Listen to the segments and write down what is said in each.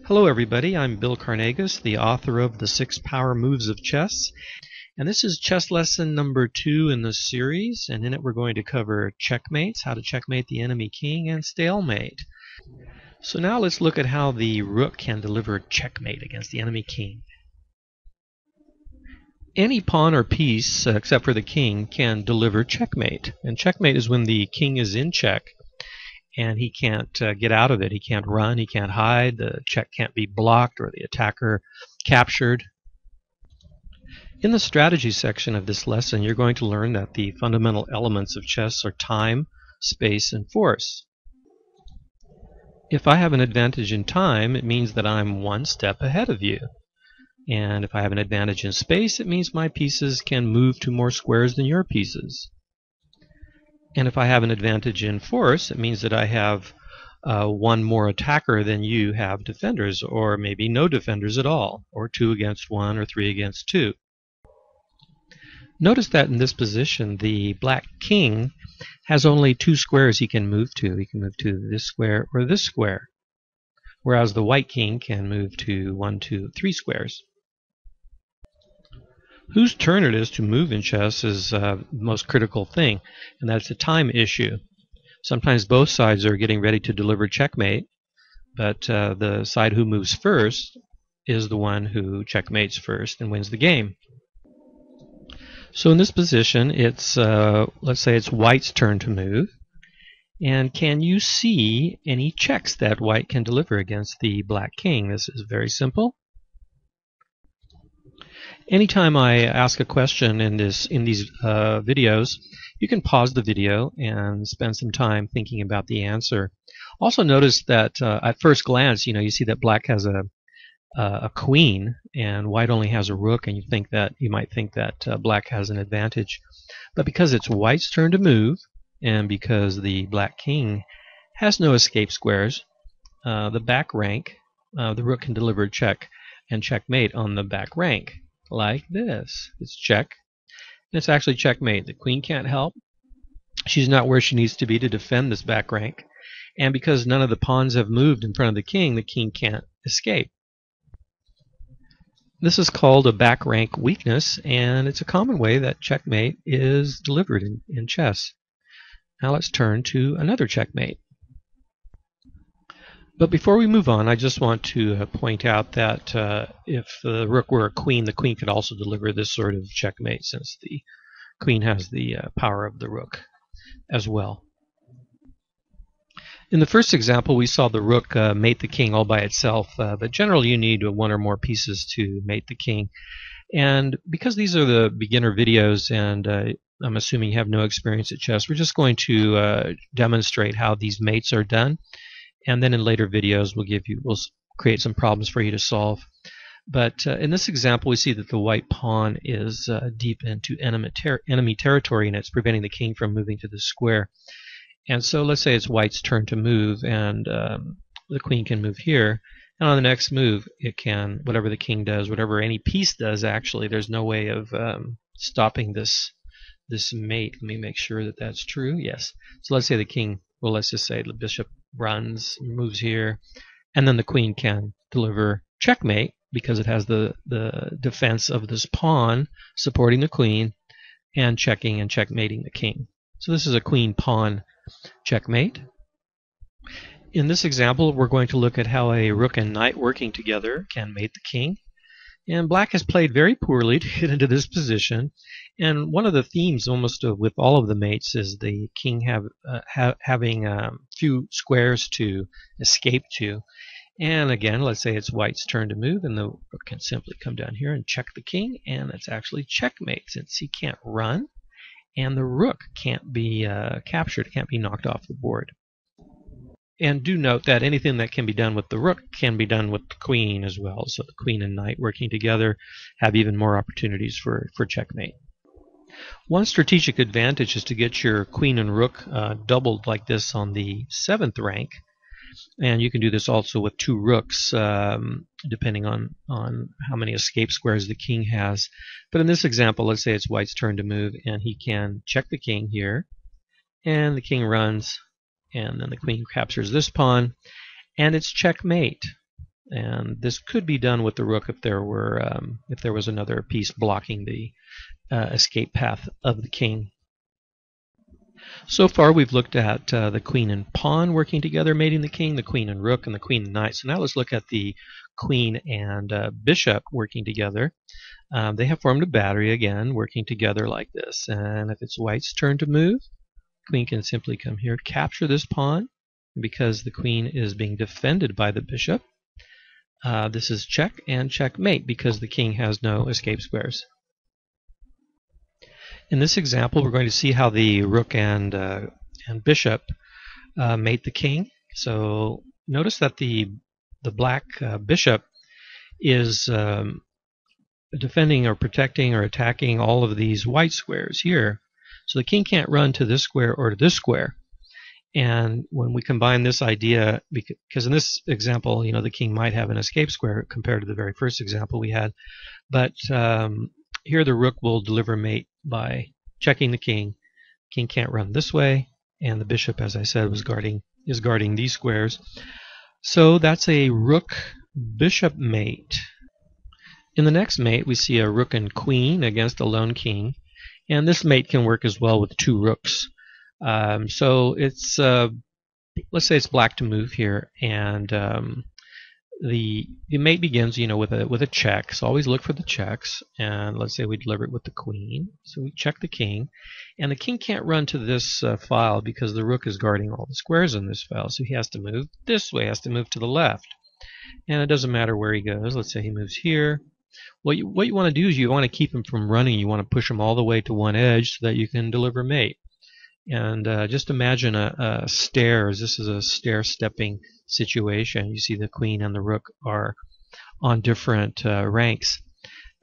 Hello everybody, I'm Bill Carnegas, the author of The 6 Power Moves of Chess, and this is chess lesson number 2 in the series, and in it we're going to cover checkmates, how to checkmate the enemy king, and stalemate. So now let's look at how the rook can deliver checkmate against the enemy king. Any pawn or piece, except for the king, can deliver checkmate, and checkmate is when the king is in check and he can't get out of it. He can't run, he can't hide, the check can't be blocked or the attacker captured. In the strategy section of this lesson, you're going to learn that the fundamental elements of chess are time, space, and force. If I have an advantage in time, it means that I'm one step ahead of you. And if I have an advantage in space, it means my pieces can move to more squares than your pieces. And if I have an advantage in force, it means that I have one more attacker than you have defenders, or maybe no defenders at all, or 2 against 1 or 3 against 2. Notice that in this position, the black king has only 2 squares he can move to. He can move to this square or this square, whereas the white king can move to 1, 2, 3 squares. Whose turn it is to move in chess is the most critical thing, and that's a time issue. Sometimes both sides are getting ready to deliver checkmate, but the side who moves first is the one who checkmates first and wins the game. So in this position, it's let's say it's white's turn to move. And can you see any checks that white can deliver against the black king? This is very simple. Anytime I ask a question in these videos, you can pause the video and spend some time thinking about the answer. Also notice that at first glance, you see that black has a queen and white only has a rook, and you might think that black has an advantage. But because it's white's turn to move, and because the black king has no escape squares, the back rank, the rook can deliver a check and checkmate on the back rank. Like this. It's check. And it's actually checkmate. The queen can't help. She's not where she needs to be to defend this back rank. And because none of the pawns have moved in front of the king can't escape. This is called a back rank weakness, and it's a common way that checkmate is delivered in chess. Now let's turn to another checkmate. But before we move on, I just want to point out that if the rook were a queen, the queen could also deliver this sort of checkmate, since the queen has the power of the rook as well. In the first example, we saw the rook mate the king all by itself, but generally you need 1 or more pieces to mate the king. And because these are the beginner videos, and I'm assuming you have no experience at chess, we're just going to demonstrate how these mates are done. And then in later videos we'll create some problems for you to solve. But in this example, we see that the white pawn is deep into enemy territory, and it's preventing the king from moving to the square. And so let's say it's white's turn to move, and the queen can move here. And on the next move, it can, whatever the king does, whatever any piece does, actually, there's no way of stopping this mate. Let me make sure that that's true. Yes. So let's say the king, well, let's just say the bishop runs, moves here, and then the queen can deliver checkmate because it has the defense of this pawn supporting the queen and checking and checkmating the king. So this is a queen-pawn checkmate. In this example, we're going to look at how a rook and knight working together can mate the king. And black has played very poorly to get into this position. And one of the themes almost with all of the mates is the king having few squares to escape to. And again, let's say it's white's turn to move, and the rook can simply come down here and check the king, and it's actually checkmate since he can't run, and the rook can't be captured, can't be knocked off the board. And do note that anything that can be done with the rook can be done with the queen as well. So the queen and knight working together have even more opportunities for checkmate. One strategic advantage is to get your queen and rook doubled like this on the 7th rank. And you can do this also with 2 rooks, depending on how many escape squares the king has. But in this example, let's say it's white's turn to move, and he can check the king here. And the king runs, and then the queen captures this pawn, and it's checkmate. And this could be done with the rook if there was another piece blocking the escape path of the king. So far we've looked at the queen and pawn working together, mating the king, the queen and rook, and the queen and knight. So now let's look at the queen and bishop working together. They have formed a battery again, working together like this. And if it's white's turn to move, the queen can simply come here, capture this pawn. Because the queen is being defended by the bishop, this is check and checkmate because the king has no escape squares. In this example, we're going to see how the rook and bishop mate the king. So notice that the black bishop is defending or protecting or attacking all of these white squares here. So the king can't run to this square or to this square. And when we combine this idea, because in this example, the king might have an escape square compared to the very first example we had, but here the rook will deliver mate by checking the king. King can't run this way, and the bishop, as I said, is guarding these squares. So that's a rook-bishop mate. In the next mate, we see a rook and queen against a lone king, and this mate can work as well with two rooks. So it's let's say it's black to move here, and the mate begins, with a check. So always look for the checks, and let's say we deliver it with the queen. So we check the king, and the king can't run to this file because the rook is guarding all the squares in this file. So he has to move this way, has to move to the left, and it doesn't matter where he goes. Let's say he moves here. What you want to do is you want to keep him from running. You want to push him all the way to one edge so that you can deliver mate. And just imagine a stairs. This is a stair-stepping situation. You see the queen and the rook are on different ranks.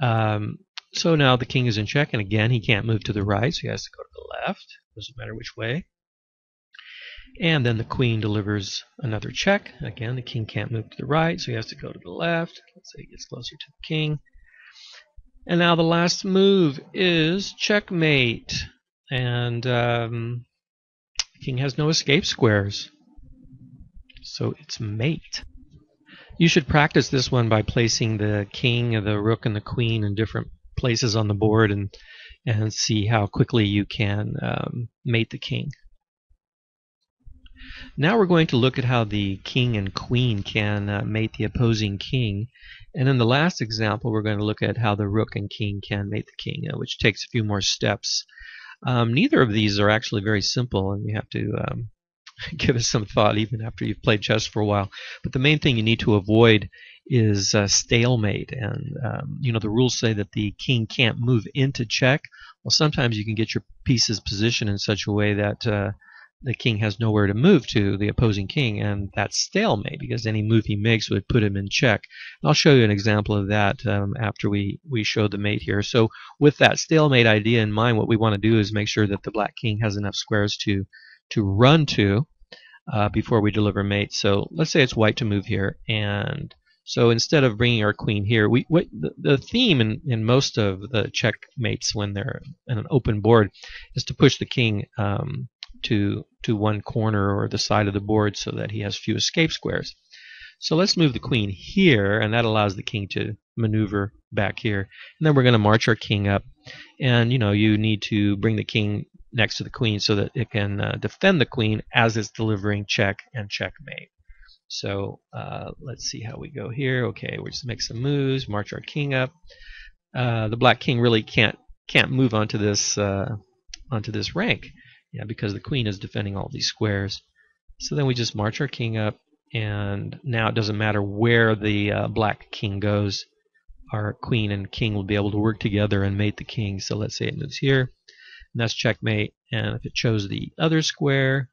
So now the king is in check, and again he can't move to the right, so he has to go to the left. Doesn't matter which way. And then the queen delivers another check. Again, the king can't move to the right, so he has to go to the left. Let's say he gets closer to the king. And now the last move is checkmate. And the king has no escape squares, so it's mate. You should practice this one by placing the king, the rook, and the queen in different places on the board and see how quickly you can mate the king. Now we're going to look at how the king and queen can mate the opposing king. And in the last example, we're going to look at how the rook and king can mate the king, which takes a few more steps. Neither of these are actually very simple, and you have to give it some thought even after you've played chess for a while. But the main thing you need to avoid is stalemate. And the rules say that the king can't move into check. Well, sometimes you can get your pieces positioned in such a way that the king has nowhere to move to, the opposing king, and that's stalemate because any move he makes would put him in check. And I'll show you an example of that after we show the mate here. So with that stalemate idea in mind, what we want to do is make sure that the black king has enough squares to run to before we deliver mate. So let's say it's white to move here, and so instead of bringing our queen here, the theme in most of the checkmates when they're in an open board is to push the king to one corner or the side of the board so that he has few escape squares. So let's move the queen here, and that allows the king to maneuver back here. And then we're going to march our king up, and you need to bring the king next to the queen so that it can defend the queen as it's delivering check and checkmate. So let's see how we go here. Okay, we'll just make some moves, march our king up. The black king really can't move onto this rank. Yeah, because the queen is defending all these squares. So then we just march our king up, and now it doesn't matter where the black king goes. Our queen and king will be able to work together and mate the king. So let's say it moves here, and that's checkmate. And if it chose the other square,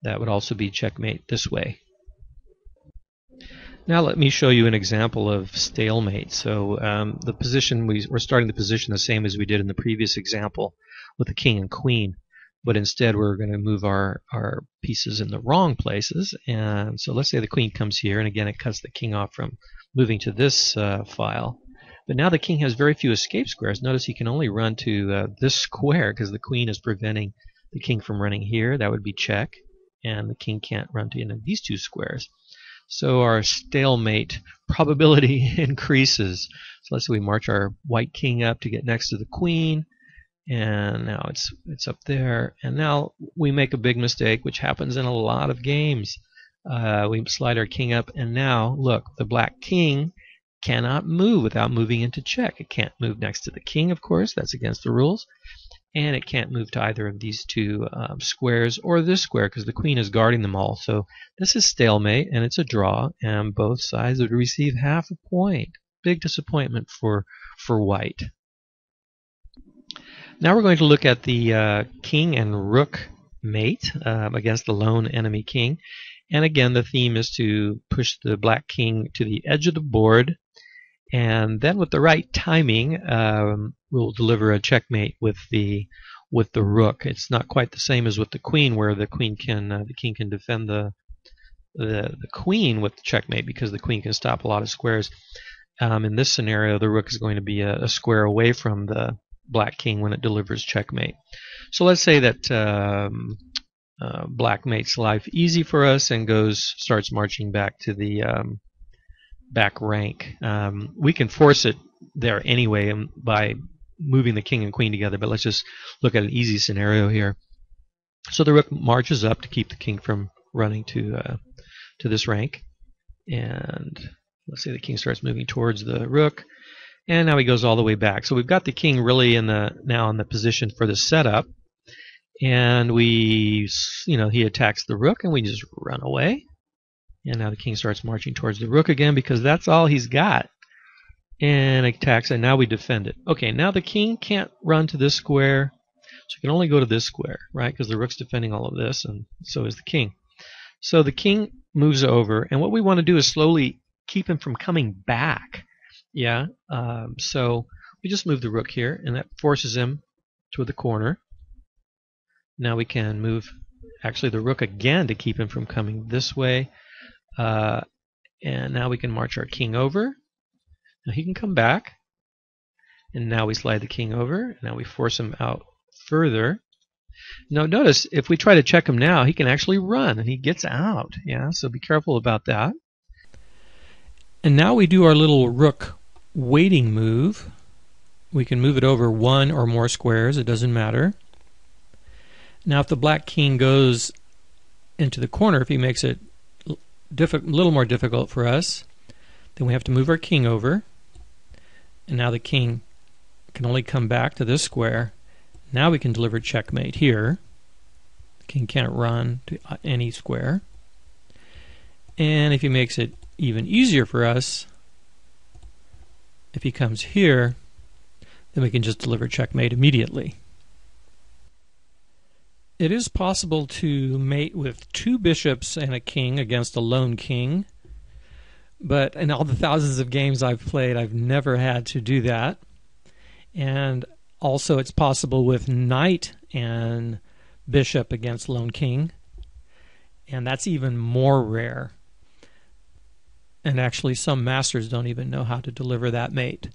that would also be checkmate this way. Now let me show you an example of stalemate. So the position we're starting the position the same as we did in the previous example with the king and queen. But instead we're going to move our pieces in the wrong places. And so let's say the queen comes here, and again it cuts the king off from moving to this file. But now the king has very few escape squares. Notice he can only run to this square because the queen is preventing the king from running here. That would be check. And the king can't run to any of these two squares. So our stalemate probability increases. So let's say we march our white king up to get next to the queen, and now it's up there. And now we make a big mistake, which happens in a lot of games. We slide our king up, and now look, the black king cannot move without moving into check. It can't move next to the king, of course, that's against the rules, and it can't move to either of these two squares or this square because the queen is guarding them all. So this is stalemate, and it's a draw, and both sides would receive half a point. Big disappointment for white. Now we're going to look at the king and rook mate against the lone enemy king. And again, the theme is to push the black king to the edge of the board, and then with the right timing, we'll deliver a checkmate with the rook. It's not quite the same as with the queen, where the king can defend the queen with the checkmate because the queen can stop a lot of squares. In this scenario, the rook is going to be a square away from the black king when it delivers checkmate. So let's say that black makes life easy for us and starts marching back to the back rank. We can force it there anyway by moving the king and queen together, but let's just look at an easy scenario here. So the rook marches up to keep the king from running to this rank, and let's say the king starts moving towards the rook, and now he goes all the way back. So we've got the king really now in the position for the setup, and he attacks the rook, and we just run away. And now the king starts marching towards the rook again because that's all he's got. And attacks, and now we defend it. Okay, now the king can't run to this square, so he can only go to this square, right? Because the rook's defending all of this, and so is the king. So the king moves over, and what we want to do is slowly keep him from coming back. Yeah, so we just move the rook here, and that forces him to the corner. Now we can move, actually, the rook again to keep him from coming this way. And now we can march our king over. Now he can come back, and now we slide the king over, and now we force him out further. Now notice, if we try to check him now, he can actually run, and he gets out. Yeah, so be careful about that. And now we do our little rook waiting move. We can move it over one or more squares, it doesn't matter. Now if the black king goes into the corner, if he makes it a little more difficult for us, then we have to move our king over, and now the king can only come back to this square. Now we can deliver checkmate here. The king can't run to any square. And if he makes it even easier for us, if he comes here, then we can just deliver checkmate immediately. It is possible to mate with two bishops and a king against a lone king, but in all the thousands of games I've played, I've never had to do that. And also it's possible with knight and bishop against lone king, and that's even more rare. And actually some masters don't even know how to deliver that mate.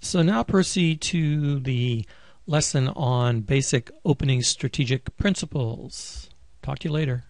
So now proceed to the lesson on basic opening strategic principles. Talk to you later.